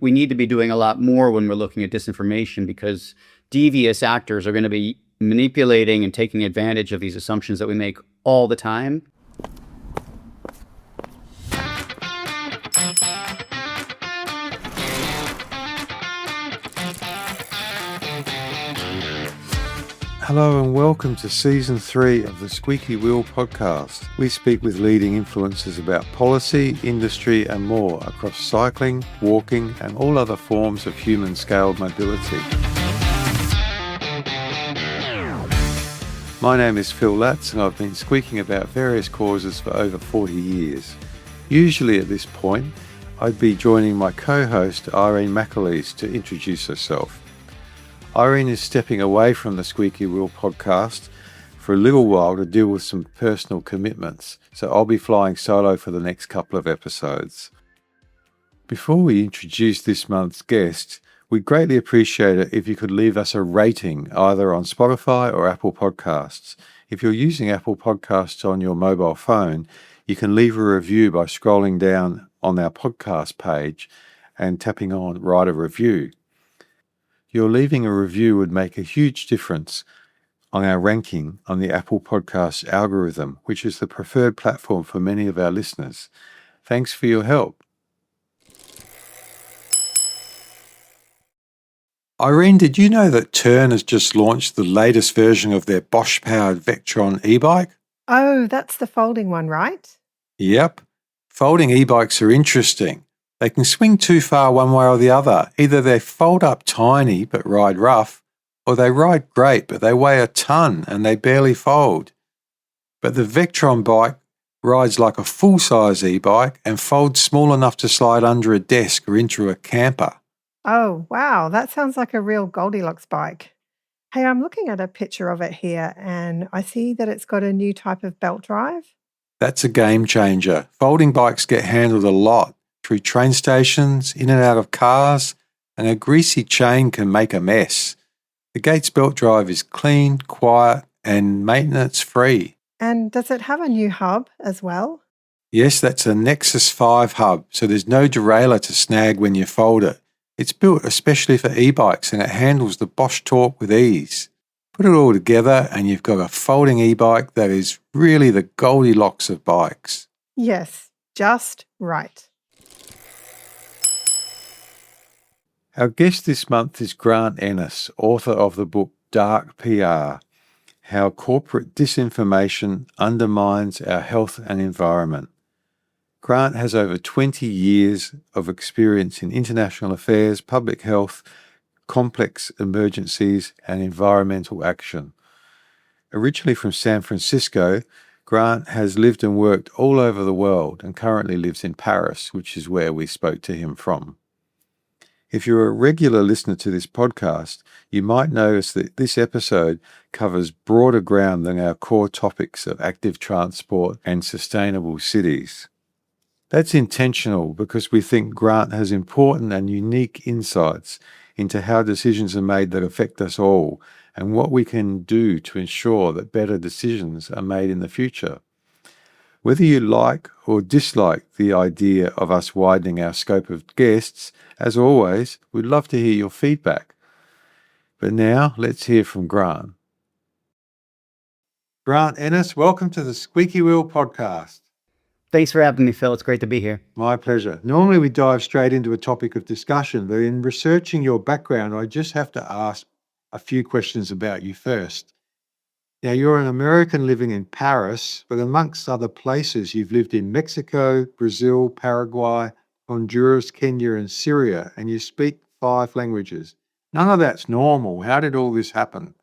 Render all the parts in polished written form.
We need to be doing a lot more when we're looking at disinformation because devious actors are going to be manipulating and taking advantage of these assumptions that we make all the time. Hello and welcome to Season 3 of the Squeaky Wheel Podcast. We speak with leading influencers about policy, industry and more across cycling, walking and all other forms of human-scaled mobility. My name is Phil Latz and I've been squeaking about various causes for over 40 years. Usually at this point, I'd be joining my co-host Irene McAleese to introduce herself. Irene is stepping away from the Squeaky Wheel podcast for a little while to deal with some personal commitments, so I'll be flying solo for the next couple of episodes. Before we introduce this month's guest, we'd greatly appreciate it if you could leave us a rating either on Spotify or Apple Podcasts. If you're using Apple Podcasts on your mobile phone, you can leave a review by scrolling down on our podcast page and tapping on Write a Review. Your leaving a review would make a huge difference on our ranking on the Apple Podcasts algorithm, which is the preferred platform for many of our listeners. Thanks for your help. Irene, did you know that Tern has just launched the latest version of their Bosch-powered Vectron e-bike? Oh, that's the folding one, right? Yep. Folding e-bikes are interesting. They can swing too far one way or the other. Either they fold up tiny but ride rough, or they ride great but they weigh a ton and they barely fold. But the Vectron bike rides like a full-size e-bike and folds small enough to slide under a desk or into a camper. Oh, wow, that sounds like a real Goldilocks bike. Hey, I'm looking at a picture of it here and I see that it's got a new type of belt drive. That's a game changer. Folding bikes get handled a lot through train stations, in and out of cars, and a greasy chain can make a mess. The Gates belt drive is clean, quiet, and maintenance-free. And does it have a new hub as well? Yes, that's a Nexus 5 hub, so there's no derailleur to snag when you fold it. It's built especially for e-bikes and it handles the Bosch torque with ease. Put it all together and you've got a folding e-bike that is really the Goldilocks of bikes. Yes, just right. Our guest this month is Grant Ennis, author of the book Dark PR, How Corporate Disinformation Undermines Our Health and Environment. Grant has over 20 years of experience in international affairs, public health, complex emergencies, and environmental action. Originally from San Francisco, Grant has lived and worked all over the world and currently lives in Paris, which is where we spoke to him from. If you're a regular listener to this podcast, you might notice that this episode covers broader ground than our core topics of active transport and sustainable cities. That's intentional because we think Grant has important and unique insights into how decisions are made that affect us all and what we can do to ensure that better decisions are made in the future. Whether you like or dislike the idea of us widening our scope of guests, as always, we'd love to hear your feedback. But now, let's hear from Grant. Grant Ennis, welcome to the Squeaky Wheel Podcast. Thanks for having me, Phil. It's great to be here. My pleasure. Normally we dive straight into a topic of discussion, but in researching your background, I just have to ask a few questions about you first. Now, you're an American living in Paris, but amongst other places, you've lived in Mexico, Brazil, Paraguay, Honduras, Kenya, and Syria, and you speak 5 languages. None of that's normal. How did all this happen?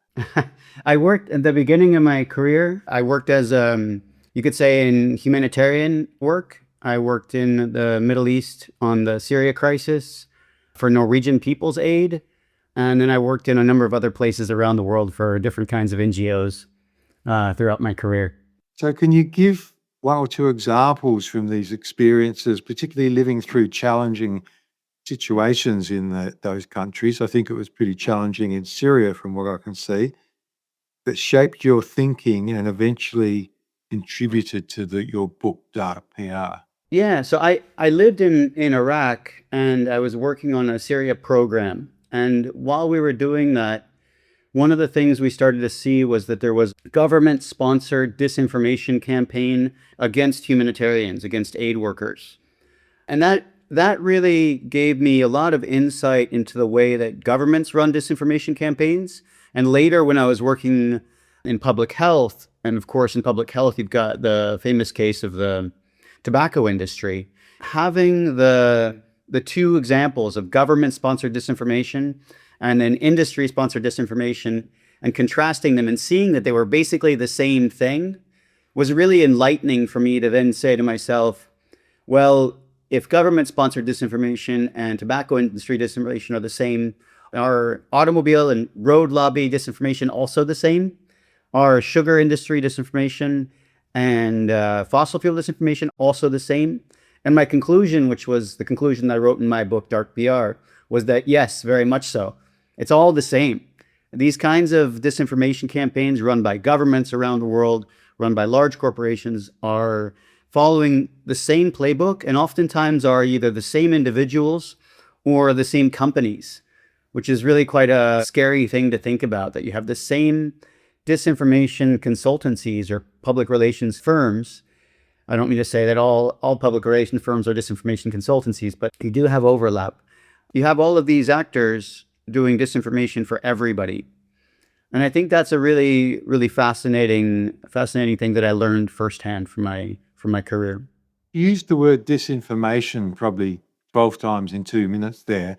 I worked at the beginning of my career. I worked as, you could say, in humanitarian work. I worked in the Middle East on the Syria crisis for Norwegian People's Aid. And then I worked in a number of other places around the world for different kinds of NGOs throughout my career. So can you give 1 or 2 examples from these experiences, particularly living through challenging situations in those countries? I think it was pretty challenging in Syria from what I can see, that shaped your thinking and eventually contributed to your book, Dark PR? Yeah, so I lived in Iraq and I was working on a Syria program. And while we were doing that, one of the things we started to see was that there was government-sponsored disinformation campaign against humanitarians, against aid workers. And that really gave me a lot of insight into the way that governments run disinformation campaigns. And later, when I was working in public health, and of course, in public health, you've got the famous case of the tobacco industry. Having the two examples of government-sponsored disinformation and then industry-sponsored disinformation and contrasting them and seeing that they were basically the same thing was really enlightening for me to then say to myself, well, if government-sponsored disinformation and tobacco industry disinformation are the same, are automobile and road lobby disinformation also the same? Are sugar industry disinformation and fossil fuel disinformation also the same? And my conclusion, which was the conclusion that I wrote in my book, Dark PR, was that yes, very much so. It's all the same. These kinds of disinformation campaigns run by governments around the world, run by large corporations, are following the same playbook and oftentimes are either the same individuals or the same companies, which is really quite a scary thing to think about, that you have the same disinformation consultancies or public relations firms. I don't mean to say that all public relations firms are disinformation consultancies, but you do have overlap. You have all of these actors doing disinformation for everybody. And I think that's a really, really fascinating thing that I learned firsthand from my career. You used the word disinformation probably 12 times in 2 minutes there.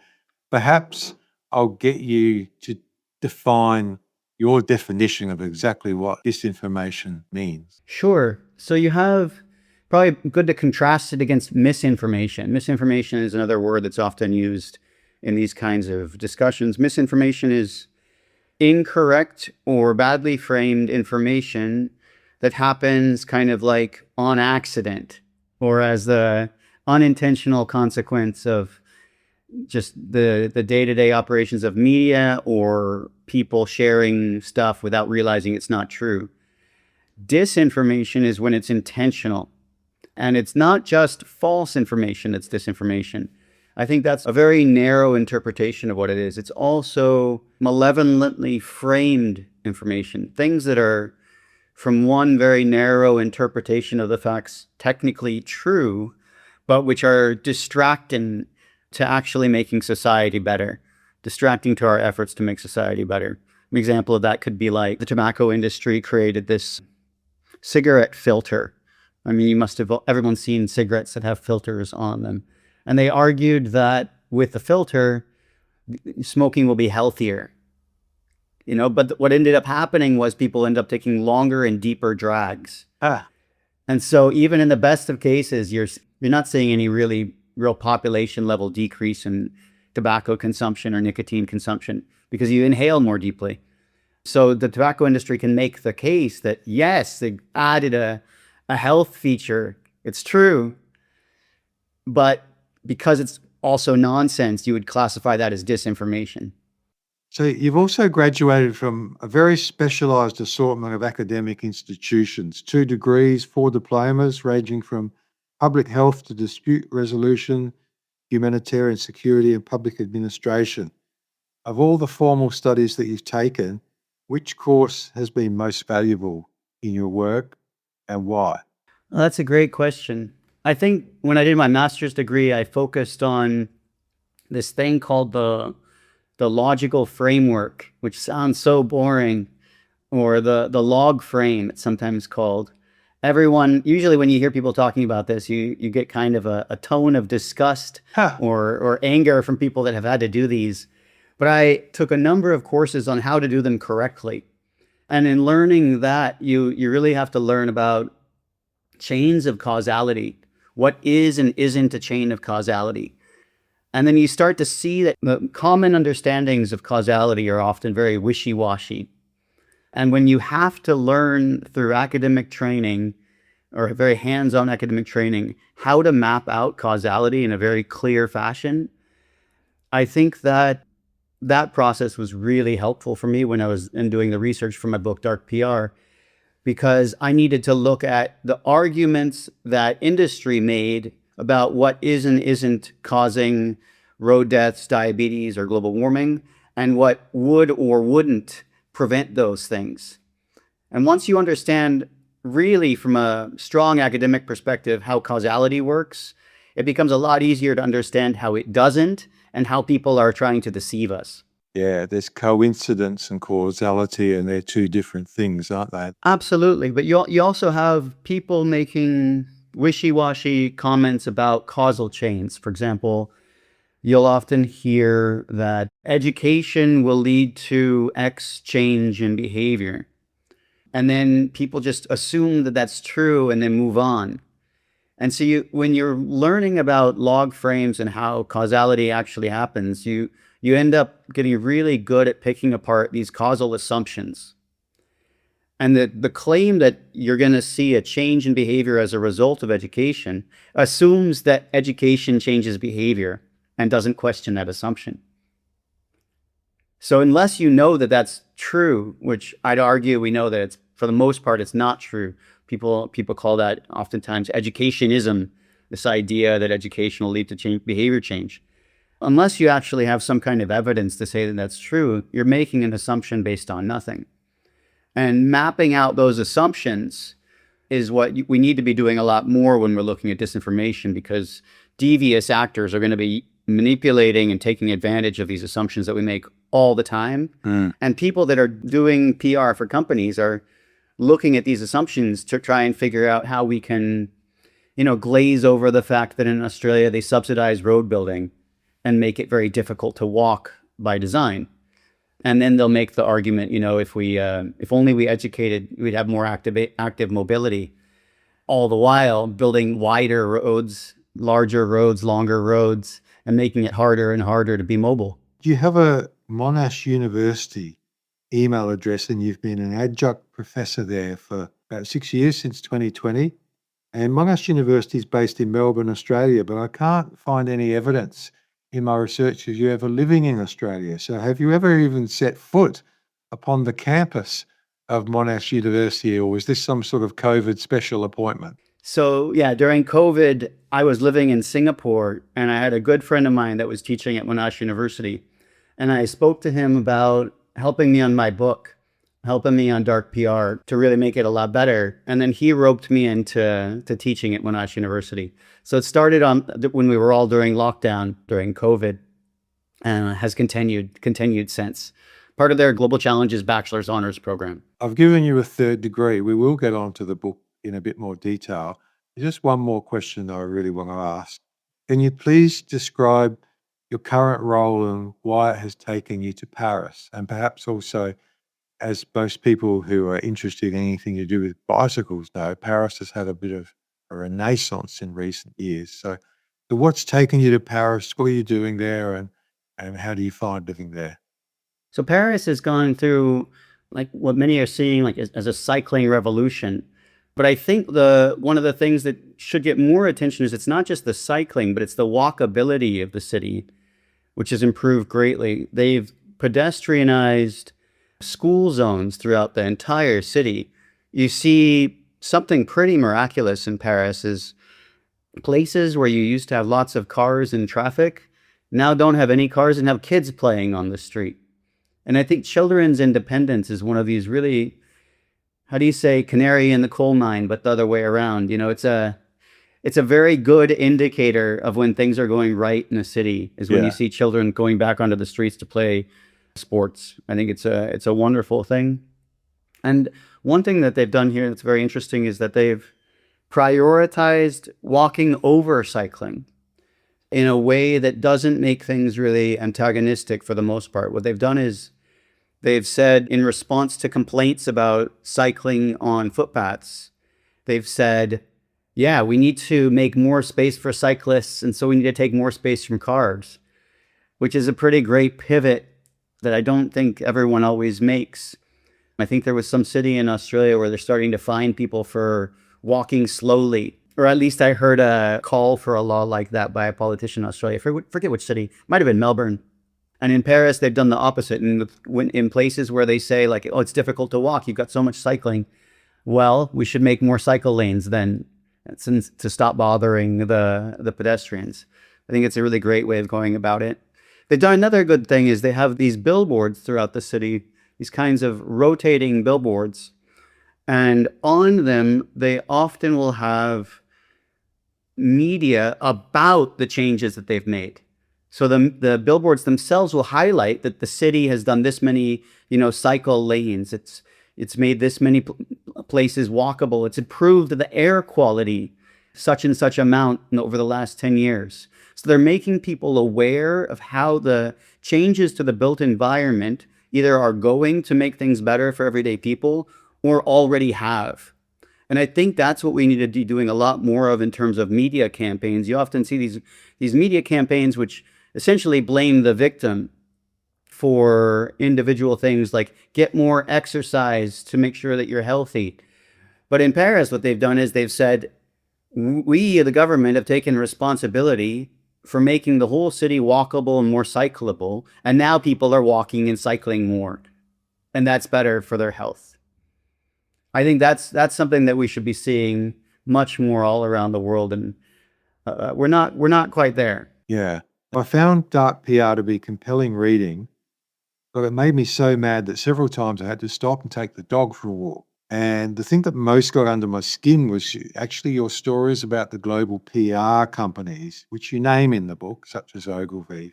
Perhaps I'll get you to define your definition of exactly what disinformation means. Sure. So you have probably good to contrast it against misinformation. Misinformation is another word that's often used in these kinds of discussions. Misinformation is incorrect or badly framed information that happens kind of like on accident or as the unintentional consequence of just the day-to-day operations of media or people sharing stuff without realizing it's not true. Disinformation is when it's intentional. And it's not just false information that's disinformation. I think that's a very narrow interpretation of what it is. It's also malevolently framed information, things that are from one very narrow interpretation of the facts technically true, but which are distracting to actually making society better, distracting to our efforts to make society better. An example of that could be like the tobacco industry created this cigarette filter. I mean, everyone's seen cigarettes that have filters on them. And they argued that with the filter, smoking will be healthier. But what ended up happening was people end up taking longer and deeper drags. And so even in the best of cases, you're not seeing any real population level decrease in tobacco consumption or nicotine consumption because you inhale more deeply. So the tobacco industry can make the case that yes, they added a health feature. It's true. But because it's also nonsense, you would classify that as disinformation. So you've also graduated from a very specialised assortment of academic institutions, 2 degrees, 4 diplomas, ranging from public health to dispute resolution, humanitarian security and public administration. Of all the formal studies that you've taken, which course has been most valuable in your work and why? Well, that's a great question. I think when I did my master's degree, I focused on this thing called the logical framework, which sounds so boring, or the log frame, it's sometimes called. Usually when you hear people talking about this, you get kind of a tone of disgust or anger from people that have had to do these. But I took a number of courses on how to do them correctly. And in learning that, you really have to learn about chains of causality. What is and isn't a chain of causality? And then you start to see that the common understandings of causality are often very wishy-washy. And when you have to learn through academic training or very hands-on academic training how to map out causality in a very clear fashion, I think that process was really helpful for me when I was doing the research for my book, Dark PR, because I needed to look at the arguments that industry made about what is and isn't causing road deaths, diabetes, or global warming, and what would or wouldn't prevent those things. And once you understand really from a strong academic perspective how causality works, it becomes a lot easier to understand how it doesn't and how people are trying to deceive us. Yeah, there's coincidence and causality, and they're two different things, aren't they? Absolutely. But you also have people making wishy-washy comments about causal chains. For example, you'll often hear that education will lead to X change in behavior. And then people just assume that that's true and then move on. And so when you're learning about log frames and how causality actually happens, you end up getting really good at picking apart these causal assumptions. And the claim that you're going to see a change in behavior as a result of education assumes that education changes behavior and doesn't question that assumption. So unless you know that that's true, which I'd argue we know that it's, for the most part, it's not true. People call that oftentimes educationism, this idea that education will lead to behavior change. Unless you actually have some kind of evidence to say that that's true, you're making an assumption based on nothing. And mapping out those assumptions is what we need to be doing a lot more when we're looking at disinformation, because devious actors are going to be manipulating and taking advantage of these assumptions that we make all the time. And people that are doing PR for companies are looking at these assumptions to try and figure out how we can, glaze over the fact that in Australia they subsidize road building and make it very difficult to walk by design. And then they'll make the argument, if only we educated, we'd have more active mobility. All the while building wider roads, larger roads, longer roads, and making it harder and harder to be mobile. Do you have a Monash University email address, and you've been an adjunct professor there for about 6 years, since 2020? And Monash University is based in Melbourne, Australia, but I can't find any evidence in my research of you ever living in Australia. So have you ever even set foot upon the campus of Monash University, or was this some sort of COVID special appointment? So yeah, during COVID, I was living in Singapore, and I had a good friend of mine that was teaching at Monash University. And I spoke to him about helping me on my book, helping me on dark PR to really make it a lot better. And then he roped me into teaching at Monash University. So it started when we were all during lockdown, during COVID, and has continued since. Part of their Global Challenges Bachelor's Honors Program. I've given you a third degree. We will get on to the book in a bit more detail. Just one more question I really want to ask. Can you please describe your current role and why it has taken you to Paris? And perhaps also, as most people who are interested in anything to do with bicycles know, Paris has had a bit of a renaissance in recent years. So what's taken you to Paris? What are you doing there? And how do you find living there? So Paris has gone through, like what many are seeing like as a cycling revolution. But I think one of the things that should get more attention is it's not just the cycling, but it's the walkability of the city, which has improved greatly. They've pedestrianized school zones throughout the entire city. You see something pretty miraculous in Paris is places where you used to have lots of cars and traffic now don't have any cars and have kids playing on the street. And I think children's independence is one of these really, how do you say, canary in the coal mine, but the other way around. It's a very good indicator of when things are going right in a city, is when you see children going back onto the streets to play sports. I think it's a wonderful thing. And one thing that they've done here that's very interesting is that they've prioritized walking over cycling in a way that doesn't make things really antagonistic for the most part. What they've done is they've said, in response to complaints about cycling on footpaths, they've said, yeah, we need to make more space for cyclists, and so we need to take more space from cars, which is a pretty great pivot that I don't think everyone always makes. I think there was some city in Australia where they're starting to fine people for walking slowly, or at least I heard a call for a law like that by a politician in Australia. Forget which city. Might have been Melbourne. And in Paris, they've done the opposite. And in places where they say, like, oh, it's difficult to walk, you've got so much cycling, well, we should make more cycle lanes then to stop bothering the pedestrians. I think it's a really great way of going about it. They've done another good thing is they have these billboards throughout the city, these kinds of rotating billboards. And on them, they often will have media about the changes that they've made. So the billboards themselves will highlight that the city has done this many, cycle lanes. It's made this many places walkable. It's improved the air quality such and such amount over the last 10 years. So they're making people aware of how the changes to the built environment either are going to make things better for everyday people or already have. And I think that's what we need to be doing a lot more of in terms of media campaigns. You often see these media campaigns which essentially blame the victim for individual things like get more exercise to make sure that you're healthy. But in Paris, what they've done is they've said, we, the government, have taken responsibility for making the whole city walkable and more cyclable. And now people are walking and cycling more. And that's better for their health. I think that's something that we should be seeing much more all around the world. And we're not quite there. Yeah. I found Dark PR to be compelling reading, but it made me so mad that several times I had to stop and take the dog for a walk. And the thing that most got under my skin was actually your stories about the global PR companies, which you name in the book, such as Ogilvy,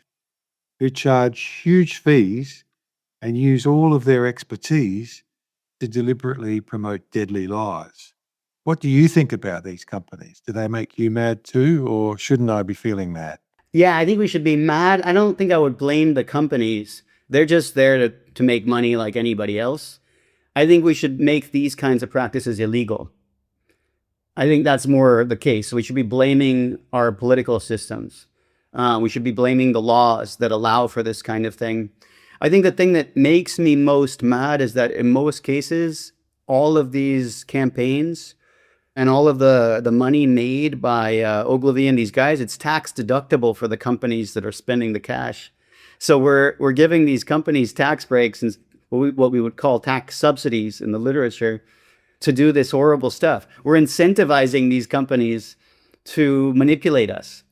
who charge huge fees and use all of their expertise to deliberately promote deadly lies. What do you think about these companies? Do they make you mad too, or shouldn't I be feeling mad? Yeah, I think we should be mad. I don't think I would blame the companies. They're just there to make money like anybody else. I think we should make these kinds of practices illegal. I think that's more the case. We should be blaming our political systems. We should be blaming the laws that allow for this kind of thing. I think the thing that makes me most mad is that in most cases, all of these campaigns and all of the money made by Ogilvy and these guys, it's tax deductible for the companies that are spending the cash. So we're giving these companies tax breaks and what we would call tax subsidies in the literature to do this horrible stuff. We're incentivizing these companies to manipulate us.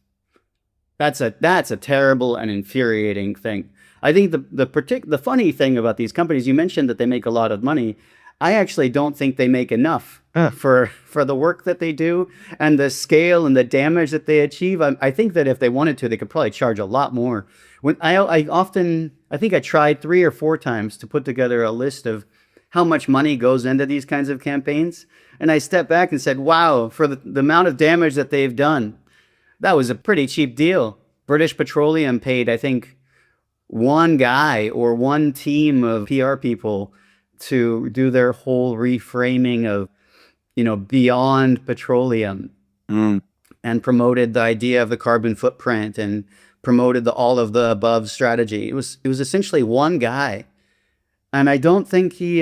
That's a terrible and infuriating thing. I think the funny thing about these companies, you mentioned that they make a lot of money. I actually don't think they make enough for the work that they do and the scale and the damage that they achieve. I think that if they wanted to, they could probably charge a lot more. When I think I tried 3 or 4 times to put together a list of how much money goes into these kinds of campaigns. And I stepped back and said, wow, for the amount of damage that they've done, that was a pretty cheap deal. British Petroleum paid, I think, one guy or one team of PR people to do their whole reframing of, beyond petroleum and promoted the idea of the carbon footprint and promoted the all of the above strategy. It was essentially one guy. And I don't think he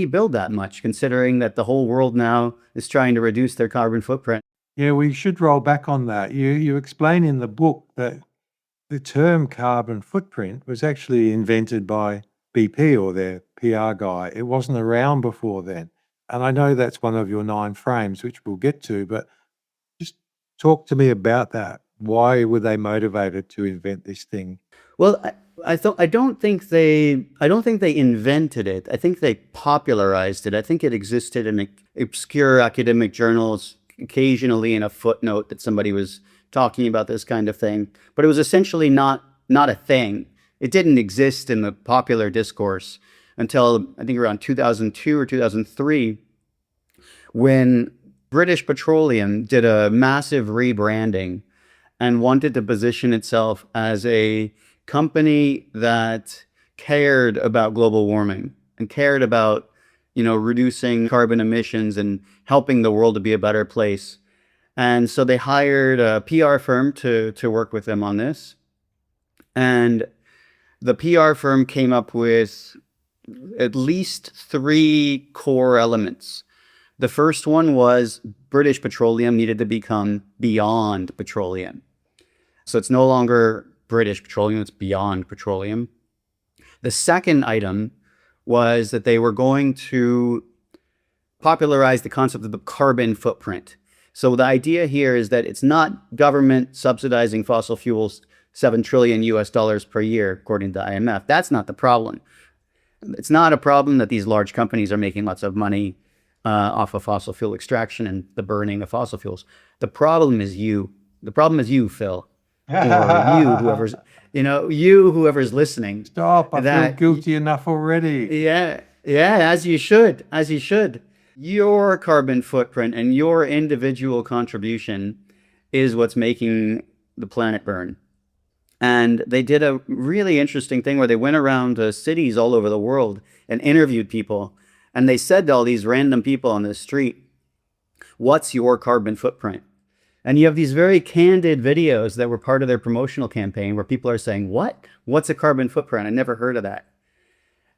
billed that much, considering that the whole world now is trying to reduce their carbon footprint. Yeah, we should roll back on that. You explain in the book that the term carbon footprint was actually invented by BP or their PR guy. It wasn't around before then. And I know that's one of your 9 frames, which we'll get to, but just talk to me about that. Why were they motivated to invent this thing? Well, I don't think they invented it. I think they popularized it. I think it existed in obscure academic journals, occasionally in a footnote that somebody was talking about this kind of thing. But it was essentially not a thing. It didn't exist in the popular discourse until I think around 2002 or 2003, when British Petroleum did a massive rebranding and wanted to position itself as a company that cared about global warming and cared about, reducing carbon emissions and helping the world to be a better place. And so they hired a PR firm to work with them on this. And the PR firm came up with at least 3 core elements. The first one was British Petroleum needed to become beyond petroleum. So it's no longer British Petroleum, it's beyond petroleum. The second item was that they were going to popularized the concept of the carbon footprint. So the idea here is that it's not government subsidizing fossil fuels 7 trillion US dollars per year, according to the IMF. That's not the problem. It's not a problem that these large companies are making lots of money off of fossil fuel extraction and the burning of fossil fuels. The problem is you. The problem is you, Phil, or whoever's listening. Stop! I feel guilty enough already. Yeah, as you should. Your carbon footprint and your individual contribution is what's making the planet burn. And they did a really interesting thing where they went around to cities all over the world and interviewed people. And they said to all these random people on the street, what's your carbon footprint? And you have these very candid videos that were part of their promotional campaign where people are saying, what? What's a carbon footprint? I never heard of that.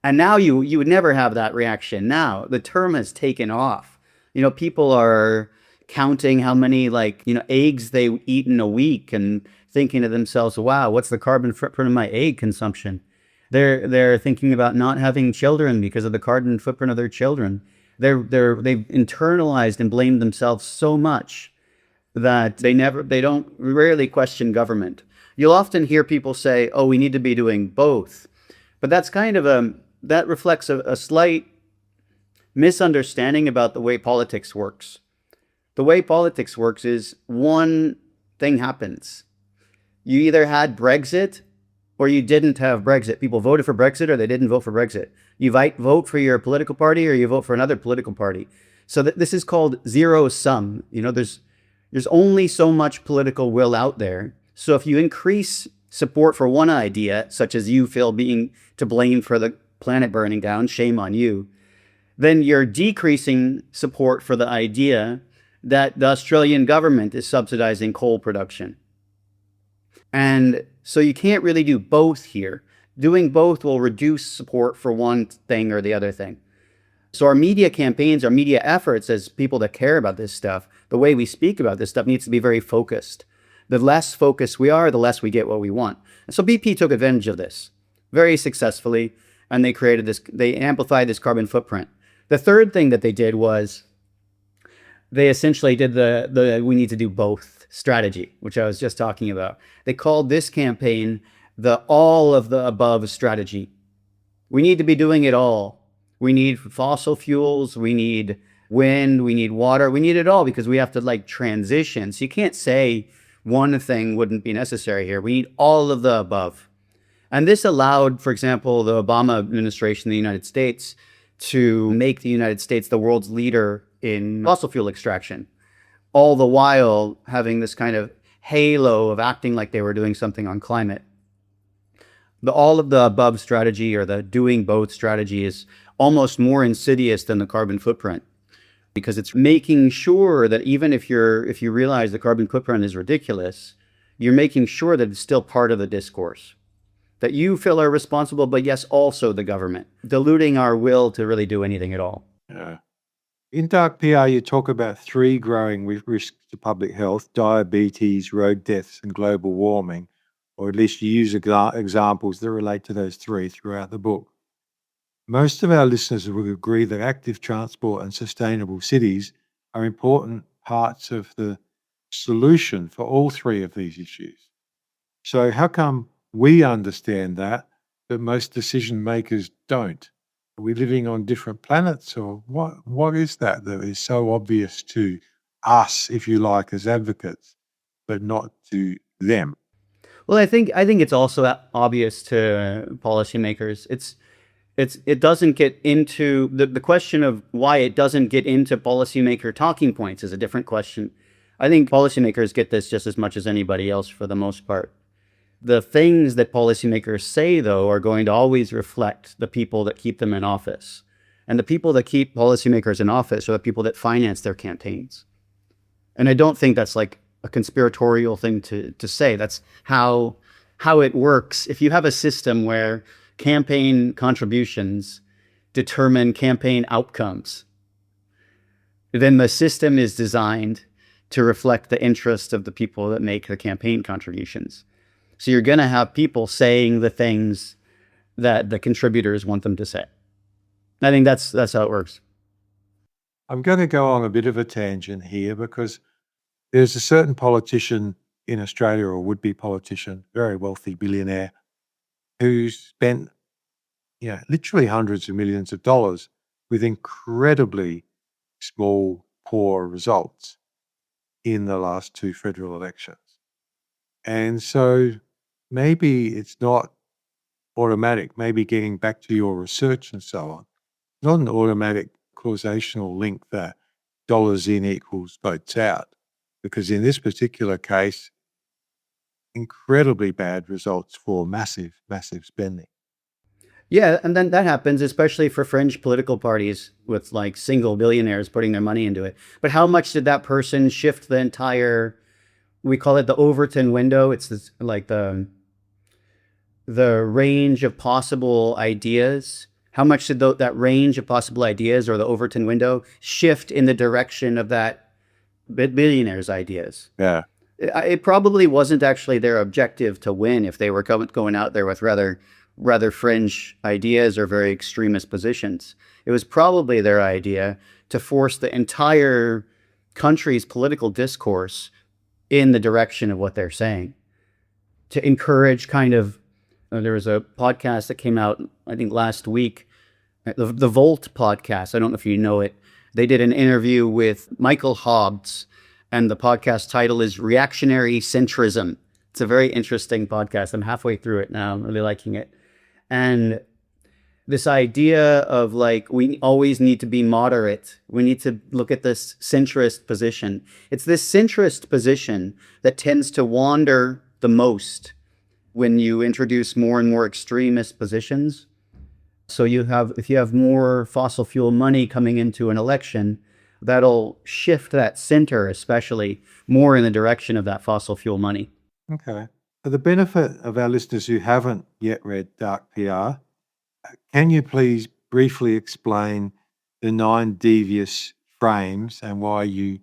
And now you would never have that reaction. Now the term has taken off. People are counting how many eggs they eat in a week and thinking to themselves, wow, what's the carbon footprint of my egg consumption? They're thinking about not having children because of the carbon footprint of their children. They've internalized and blamed themselves so much that they rarely question government. You'll often hear people say, oh, we need to be doing both. But that's that reflects a slight misunderstanding about the way politics works. The way politics works is one thing happens. You either had Brexit or you didn't have Brexit. People voted for Brexit or they didn't vote for Brexit. You vote for your political party or you vote for another political party. So this is called zero sum. There's only so much political will out there. So if you increase support for one idea, such as you, Phil, being to blame for the planet burning down, shame on you, then you're decreasing support for the idea that the Australian government is subsidizing coal production. And so you can't really do both here. Doing both will reduce support for one thing or the other thing. So our media campaigns, our media efforts as people that care about this stuff, the way we speak about this stuff needs to be very focused. The less focused we are, the less we get what we want. And so BP took advantage of this very successfully, and they amplified this carbon footprint. The third thing that they did was they essentially did the we need to do both strategy, which I was just talking about. They called this campaign the all of the above strategy. We need to be doing it all. We need fossil fuels, we need wind, we need water, we need it all because we have to transition. So you can't say one thing wouldn't be necessary here. We need all of the above. And this allowed, for example, the Obama administration in the United States to make the United States the world's leader in fossil fuel extraction, all the while having this kind of halo of acting like they were doing something on climate. The all of the above strategy, or the doing both strategy, is almost more insidious than the carbon footprint, because it's making sure that even if you realize the carbon footprint is ridiculous, you're making sure that it's still part of the discourse. That you, Phil, are responsible, but yes, also the government, diluting our will to really do anything at all. Yeah. In Dark PR, you talk about 3 growing risks to public health: diabetes, road deaths, and global warming, or at least you use examples that relate to those 3 throughout the book. Most of our listeners will agree that active transport and sustainable cities are important parts of the solution for all 3 of these issues. So how come we understand that, but most decision makers don't? Are we living on different planets, or what is that is so obvious to us, if you like, as advocates, but not to them? Well, I think it's also obvious to policymakers. It doesn't get into the question of why it doesn't get into policymaker talking points is a different question. I think policymakers get this just as much as anybody else for the most part. The things that policymakers say, though, are going to always reflect the people that keep them in office. And the people that keep policymakers in office are the people that finance their campaigns. And I don't think that's a conspiratorial thing to say. That's how it works. If you have a system where campaign contributions determine campaign outcomes, then the system is designed to reflect the interest of the people that make the campaign contributions. So you're going to have people saying the things that the contributors want them to say. I think that's how it works. I'm going to go on a bit of a tangent here because there's a certain politician in Australia, or would-be politician, very wealthy billionaire, who spent literally hundreds of millions of dollars with incredibly small, poor results in the last two federal elections. And so maybe it's not automatic, maybe getting back to your research and so on, not an automatic causational link that dollars in equals votes out. Because in this particular case, incredibly bad results for massive, massive spending. Yeah, and then that happens, especially for fringe political parties with like single billionaires putting their money into it. But how much did that person shift the entire, we call it the Overton window. It's this, like the range of possible ideas. How much did that range of possible ideas, or the Overton window, shift in the direction of that billionaire's ideas? Yeah. It probably wasn't actually their objective to win if they were going out there with rather fringe ideas or very extremist positions. It was probably their idea to force the entire country's political discourse in the direction of what they're saying, to encourage kind of, there was a podcast that came out, I think last week, the Volt podcast. I don't know if you know it. They did an interview with Michael Hobbs, and the podcast title is Reactionary Centrism. It's a very interesting podcast. I'm halfway through it now. I'm really liking it. And this idea of like, we always need to be moderate. We need to look at this centrist position. It's this centrist position that tends to wander the most when you introduce more and more extremist positions. So if you have more fossil fuel money coming into an election, that'll shift that center, especially more in the direction of that fossil fuel money. Okay. For the benefit of our listeners who haven't yet read Dark PR, can you please briefly explain the 9 devious frames and why you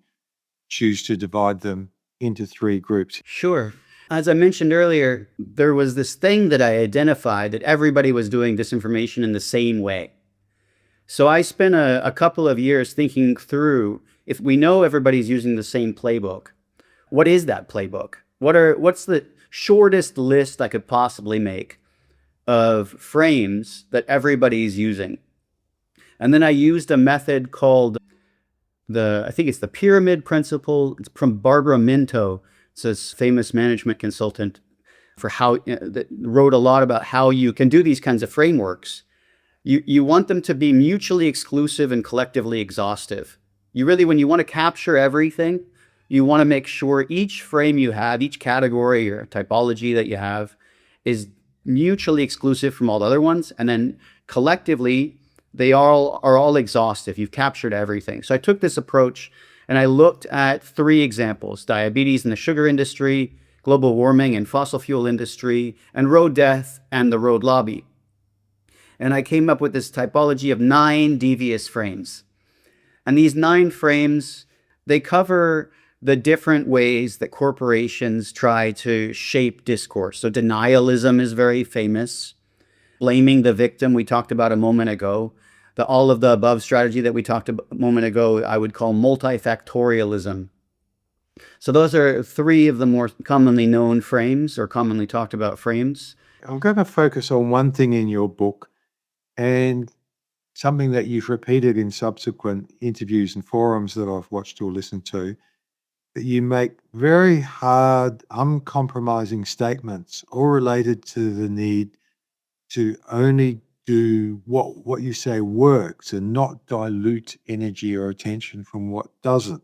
choose to divide them into 3 groups? Sure. As I mentioned earlier, there was this thing that I identified that everybody was doing disinformation in the same way. So I spent a couple of years thinking through, if we know everybody's using the same playbook, what is that playbook? What's the shortest list I could possibly make of frames that everybody's using? And then I used a method called I think it's the pyramid principle. It's from Barbara Minto. It's a famous management consultant that wrote a lot about how you can do these kinds of frameworks. You want them to be mutually exclusive and collectively exhaustive. When you want to capture everything, you want to make sure each frame you have, each category or typology that you have, is mutually exclusive from all the other ones. And then collectively, they are all exhaustive. You've captured everything. So I took this approach and I looked at 3 examples: diabetes in the sugar industry, global warming and fossil fuel industry, and road death and the road lobby. And I came up with this typology of 9 devious frames. And these 9 frames, they cover the different ways that corporations try to shape discourse. So denialism is very famous. Blaming the victim, we talked about a moment ago. The all of the above strategy that we talked about a moment ago, I would call multifactorialism. So those are 3 of the more commonly known frames, or commonly talked about frames. I'm going to focus on one thing in your book, and something that you've repeated in subsequent interviews and forums that I've watched or listened to, that you make very hard, uncompromising statements, all related to the need to only do what you say works and not dilute energy or attention from what doesn't.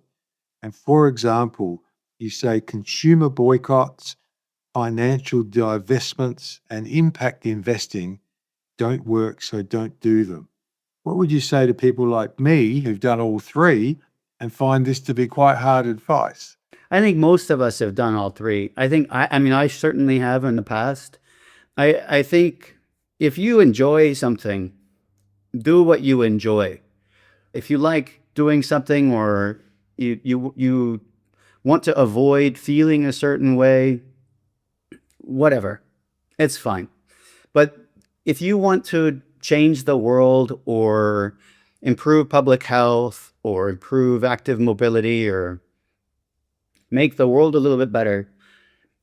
And for example, you say consumer boycotts, financial divestments, and impact investing don't work, so don't do them. What would you say to people like me who've done all 3 and find this to be quite hard advice? I think most of us have done all 3. I certainly have in the past. I think if you enjoy something, do what you enjoy. If you like doing something, or you want to avoid feeling a certain way, whatever, it's fine. But if you want to change the world or improve public health or improve active mobility or make the world a little bit better,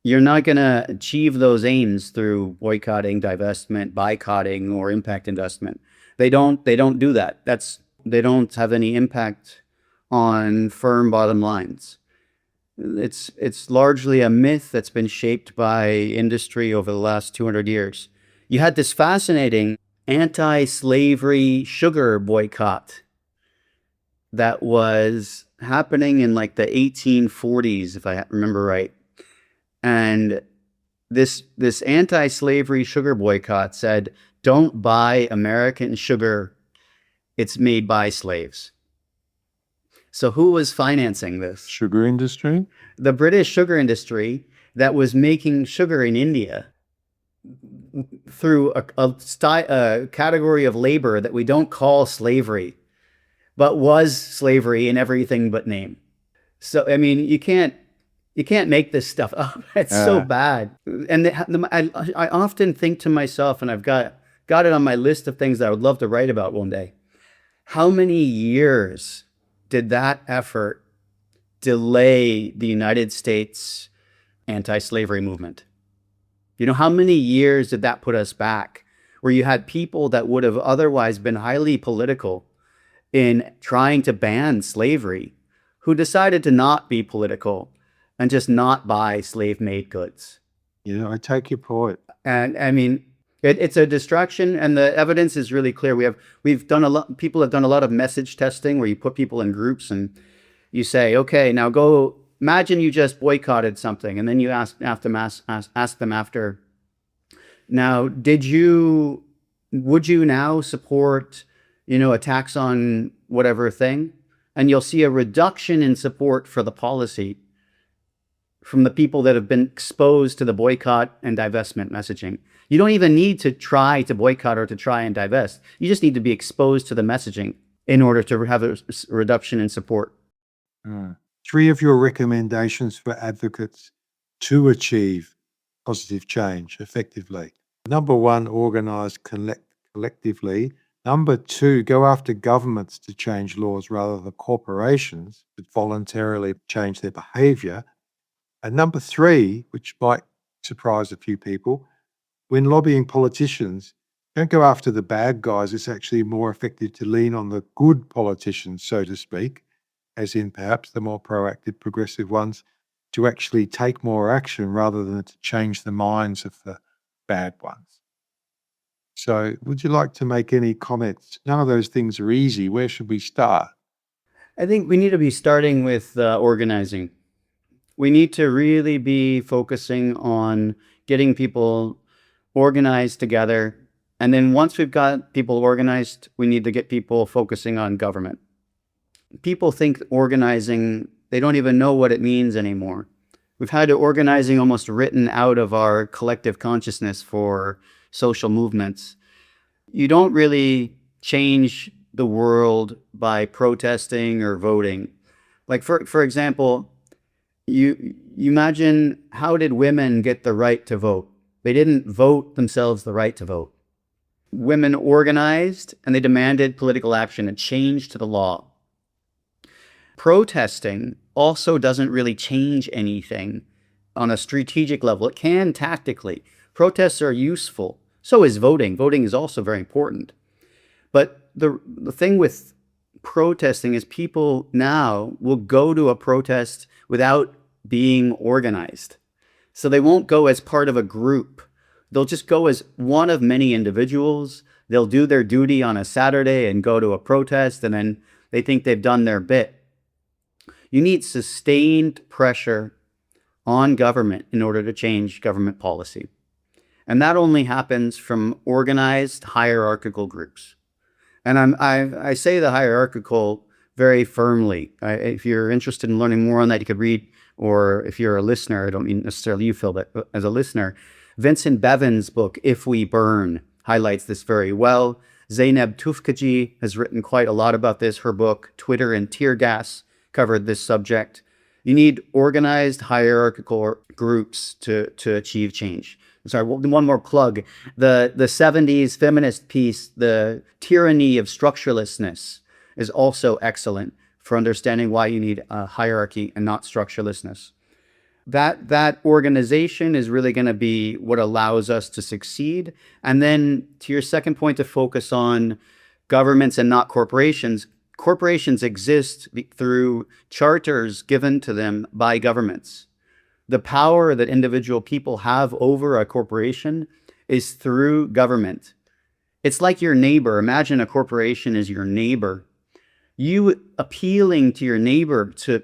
you're not going to achieve those aims through boycotting, divestment, boycotting, or impact investment. They don't do that. They don't have any impact on firm bottom lines. It's largely a myth that's been shaped by industry over the last 200 years. You had this fascinating anti-slavery sugar boycott that was happening in like the 1840s, if I remember right. And this anti-slavery sugar boycott said, don't buy American sugar. It's made by slaves. So who was financing this? Sugar industry? The British sugar industry that was making sugar in India through a category of labor that we don't call slavery, but was slavery in everything but name. So, I mean, you can't make this stuff up. It's so bad. And I often think to myself, and I've got it on my list of things that I would love to write about one day. How many years did that effort delay the United States anti-slavery movement? You know, how many years did that put us back, where you had people that would have otherwise been highly political in trying to ban slavery, who decided to not be political and just not buy slave-made goods? Yeah, I take your point. And I mean, it's a distraction, and the evidence is really clear. We've done a lot. People have done a lot of message testing where you put people in groups and you say, okay, now go. Imagine you just boycotted something, and then you ask them after. Now, would you now support, a tax on whatever thing? And you'll see a reduction in support for the policy from the people that have been exposed to the boycott and divestment messaging. You don't even need to try to boycott or to try and divest. You just need to be exposed to the messaging in order to have a reduction in support. 3 of your recommendations for advocates to achieve positive change effectively. Number 1, organise collectively. Number 2, go after governments to change laws rather than corporations that voluntarily change their behaviour. And number 3, which might surprise a few people, when lobbying politicians, don't go after the bad guys. It's actually more effective to lean on the good politicians, so to speak, as in perhaps the more proactive, progressive ones, to actually take more action rather than to change the minds of the bad ones. So would you like to make any comments? None of those things are easy. Where should we start? I think we need to be starting with organizing. We need to really be focusing on getting people organized together. And then once we've got people organized, we need to get people focusing on government. People think organizing, they don't even know what it means anymore. We've had organizing almost written out of our collective consciousness for social movements. You don't really change the world by protesting or voting. Like for example, you imagine, how did women get the right to vote? They didn't vote themselves the right to vote. Women organized and they demanded political action and change to the law. Protesting also doesn't really change anything on a strategic level. It can tactically. Protests are useful. So is voting. Voting is also very important. But the thing with protesting is people now will go to a protest without being organized. So they won't go as part of a group. They'll just go as one of many individuals. They'll do their duty on a Saturday and go to a protest, and then they think they've done their bit. You need sustained pressure on government in order to change government policy. And that only happens from organized hierarchical groups. And I say the hierarchical very firmly. If you're interested in learning more on that, you could read, or if you're a listener, I don't mean necessarily you, Phil, but as a listener, Vincent Bevan's book, If We Burn, highlights this very well. Zeynep Tufekci has written quite a lot about this. Her book, Twitter and Tear Gas, covered this subject. You need organized hierarchical groups to achieve change. Sorry, one more plug. The 70s feminist piece, The Tyranny of Structurelessness, is also excellent for understanding why you need a hierarchy and not structurelessness. That organization is really going to be what allows us to succeed. And then to your second point, to focus on governments and not corporations. Corporations exist through charters given to them by governments. The power that individual people have over a corporation is through government. It's like your neighbor. Imagine a corporation is your neighbor. You appealing to your neighbor to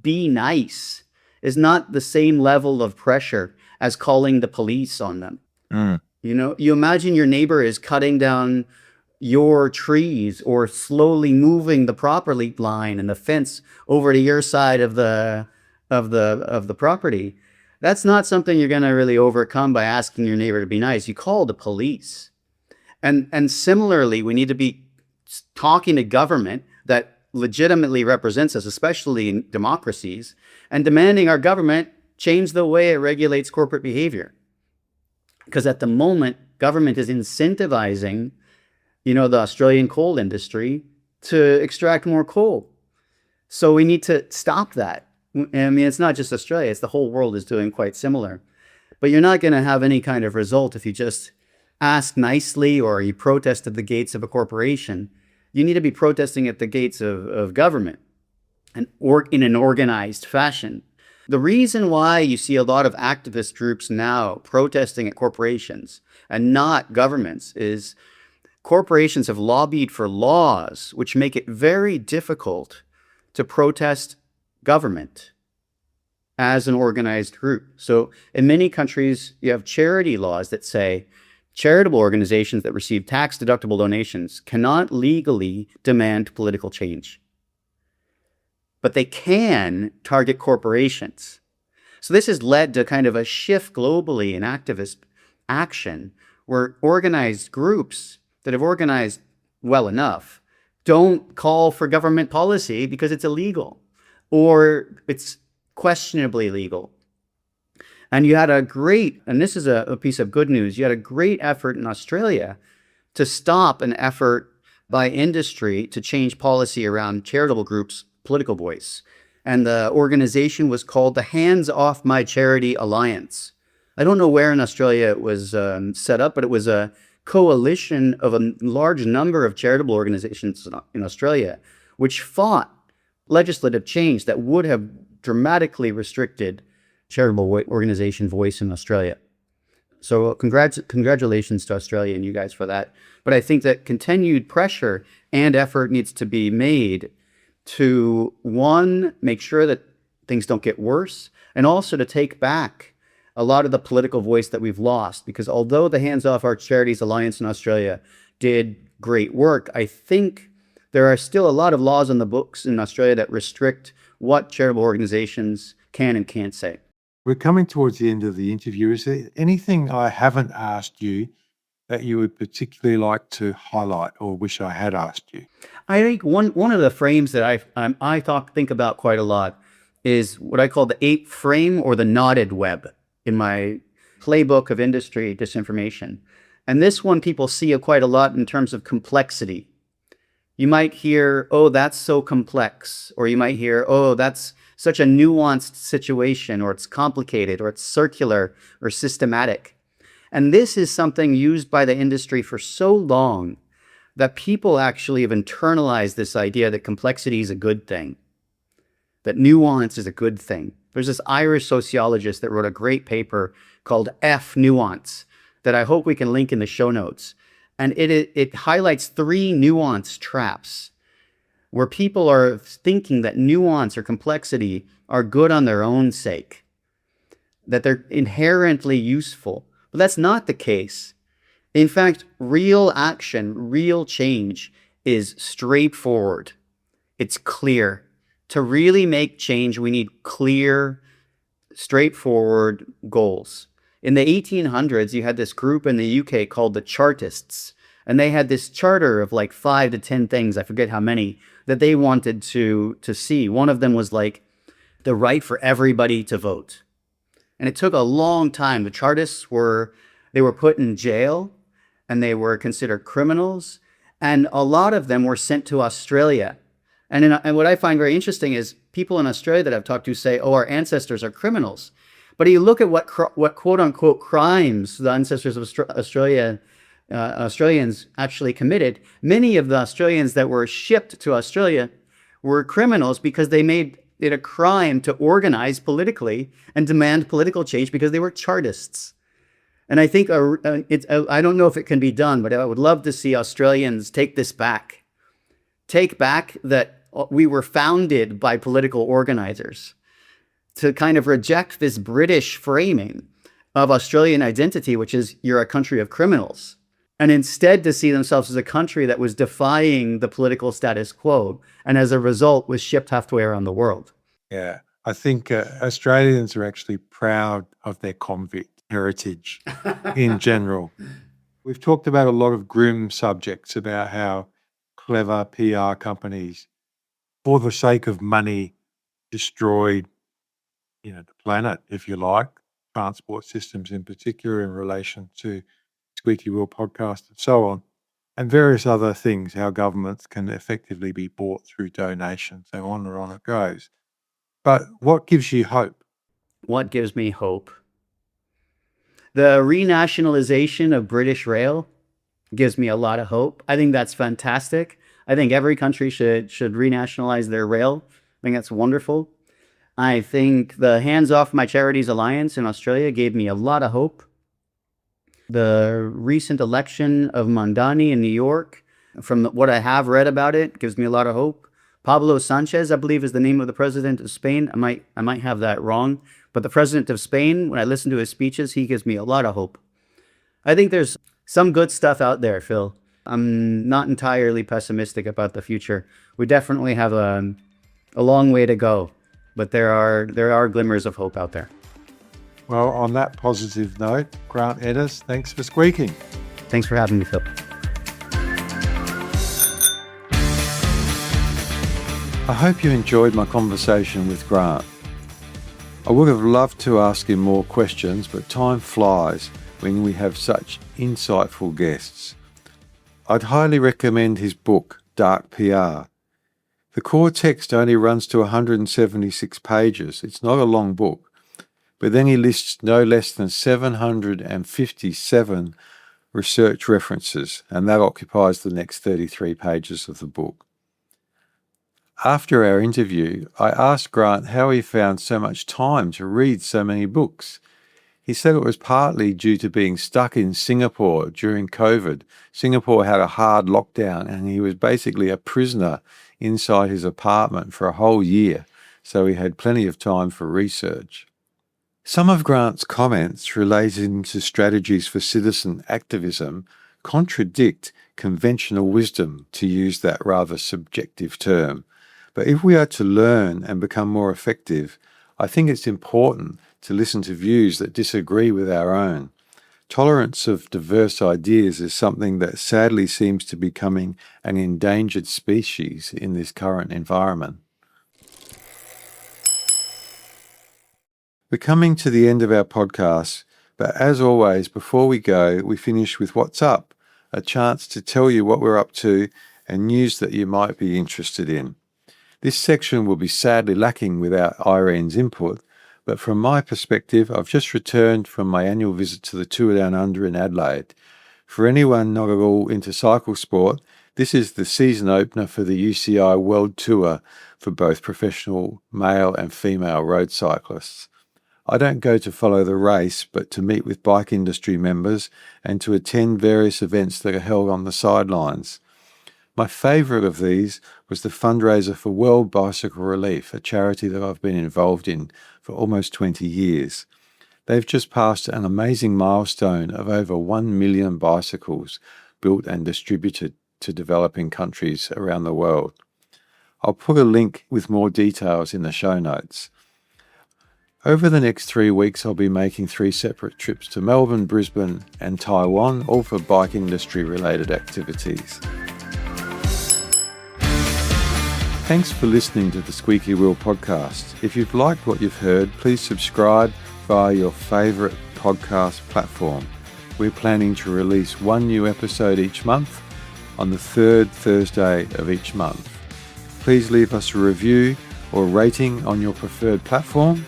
be nice is not the same level of pressure as calling the police on them. You imagine your neighbor is cutting down your trees or slowly moving the property line and the fence over to your side of the property. That's not something you're going to really overcome by asking your neighbor to be nice. You call the police. And similarly, we need to be talking to government that legitimately represents us, especially in democracies, and demanding our government change the way it regulates corporate behavior. Because at the moment, government is incentivizing, the Australian coal industry to extract more coal. So we need to stop that. I mean, it's not just Australia, it's the whole world is doing quite similar. But you're not going to have any kind of result if you just ask nicely or you protest at the gates of a corporation. You need to be protesting at the gates of government or in an organized fashion. The reason why you see a lot of activist groups now protesting at corporations and not governments is corporations have lobbied for laws which make it very difficult to protest government as an organized group. So in many countries, you have charity laws that say charitable organizations that receive tax-deductible donations cannot legally demand political change. But they can target corporations. So this has led to kind of a shift globally in activist action where organized groups that have organized well enough don't call for government policy because it's illegal or it's questionably legal. And you had and this is a piece of good news, you had a great effort in Australia to stop an effort by industry to change policy around charitable groups' political voice. And the organization was called the Hands Off My Charity Alliance. I don't know where in Australia it was set up, but it was a coalition of a large number of charitable organizations in Australia, which fought legislative change that would have dramatically restricted charitable organization voice in Australia. So congratulations to Australia and you guys for that. But I think that continued pressure and effort needs to be made to, one, make sure that things don't get worse, and also to take back a lot of the political voice that we've lost. Because although the Hands Off Our Charities Alliance in Australia did great work, I think there are still a lot of laws on the books in Australia that restrict what charitable organizations can and can't say. We're coming towards the end of the interview. Is there anything I haven't asked you that you would particularly like to highlight or wish I had asked you? I think one of the frames that I think about quite a lot is what I call the ape frame or the knotted web in my playbook of industry disinformation. And this one people see quite a lot in terms of complexity. You might hear, oh, that's so complex, or you might hear, oh, that's such a nuanced situation, or it's complicated, or it's circular, or systematic. And this is something used by the industry for so long that people actually have internalized this idea that complexity is a good thing, that nuance is a good thing. There's this Irish sociologist that wrote a great paper called F Nuance that I hope we can link in the show notes. And it highlights 3 nuance traps where people are thinking that nuance or complexity are good on their own sake, that they're inherently useful. But that's not the case. In fact, real action, real change is straightforward. It's clear. To really make change, we need clear, straightforward goals. In the 1800s, you had this group in the UK called the Chartists, and they had this charter of like 5 to 10 things, I forget how many, that they wanted to see. One of them was like the right for everybody to vote. And it took a long time. The Chartists were put in jail and they were considered criminals. And a lot of them were sent to Australia And what I find very interesting is people in Australia that I've talked to say, "Oh, our ancestors are criminals." But you look at what quote unquote crimes the ancestors of Australians actually committed. Many of the Australians that were shipped to Australia were criminals because they made it a crime to organize politically and demand political change because they were Chartists. And I think I don't know if it can be done, but I would love to see Australians take this back. Take back that we were founded by political organizers, to kind of reject this British framing of Australian identity, which is you're a country of criminals, and instead to see themselves as a country that was defying the political status quo, and as a result was shipped halfway around the world. Yeah, I think Australians are actually proud of their convict heritage in general. We've talked about a lot of grim subjects about how clever PR companies, for the sake of money, destroyed the planet, if you like, transport systems in particular in relation to Squeaky Wheel Podcast and so on, and various other things, how governments can effectively be bought through donations, so on and on it goes. But what gives you hope? What gives me hope? The renationalization of British Rail gives me a lot of hope. I think that's fantastic. I think every country should renationalize their rail. I think that's wonderful. I think the Hands Off My Charities Alliance in Australia gave me a lot of hope. The recent election of Mandani in New York, from what I have read about it, gives me a lot of hope. Pablo Sanchez, I believe, is the name of the president of Spain. I might have that wrong, but the president of Spain, when I listen to his speeches, he gives me a lot of hope. I think there's some good stuff out there, Phil. I'm not entirely pessimistic about the future. We definitely have a long way to go, but there are glimmers of hope out there. Well, on that positive note, Grant Ennis, thanks for squeaking. Thanks for having me, Phil. I hope you enjoyed my conversation with Grant. I would have loved to ask him more questions, but time flies when we have such insightful guests. I'd highly recommend his book, Dark PR. The core text only runs to 176 pages. It's not a long book, but then he lists no less than 757 research references, and that occupies the next 33 pages of the book. After our interview, I asked Grant how he found so much time to read so many books. He said it was partly due to being stuck in Singapore during COVID. Singapore had a hard lockdown and he was basically a prisoner inside his apartment for a whole year, so he had plenty of time for research. Some of Grant's comments relating to strategies for citizen activism contradict conventional wisdom, to use that rather subjective term. But if we are to learn and become more effective, I think it's important to listen to views that disagree with our own. Tolerance of diverse ideas is something that sadly seems to be becoming an endangered species in this current environment. We're coming to the end of our podcast, but as always, before we go, we finish with What's Up, a chance to tell you what we're up to and news that you might be interested in. This section will be sadly lacking without Irene's input, but from my perspective, I've just returned from my annual visit to the Tour Down Under in Adelaide. For anyone not at all into cycle sport, this is the season opener for the UCI World Tour for both professional male and female road cyclists. I don't go to follow the race, but to meet with bike industry members and to attend various events that are held on the sidelines. My favourite of these was the fundraiser for World Bicycle Relief, a charity that I've been involved in for almost 20 years. They've just passed an amazing milestone of over 1 million bicycles built and distributed to developing countries around the world. I'll put a link with more details in the show notes. Over the next 3 weeks, I'll be making 3 separate trips to Melbourne, Brisbane and Taiwan, all for bike industry related activities. Thanks for listening to the Squeaky Wheel Podcast. If you've liked what you've heard, please subscribe via your favourite podcast platform. We're planning to release 1 new episode each month on the 3rd Thursday of each month. please leave us a review or rating on your preferred platform.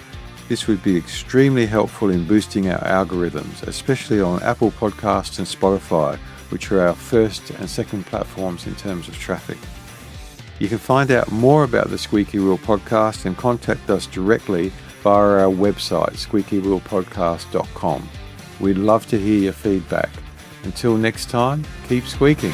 This would be extremely helpful in boosting our algorithms, especially on Apple Podcasts and Spotify, which are our first and second platforms in terms of traffic. You can find out more about the Squeaky Wheel Podcast and contact us directly via our website, squeakywheelpodcast.com. We'd love to hear your feedback. Until next time, keep squeaking.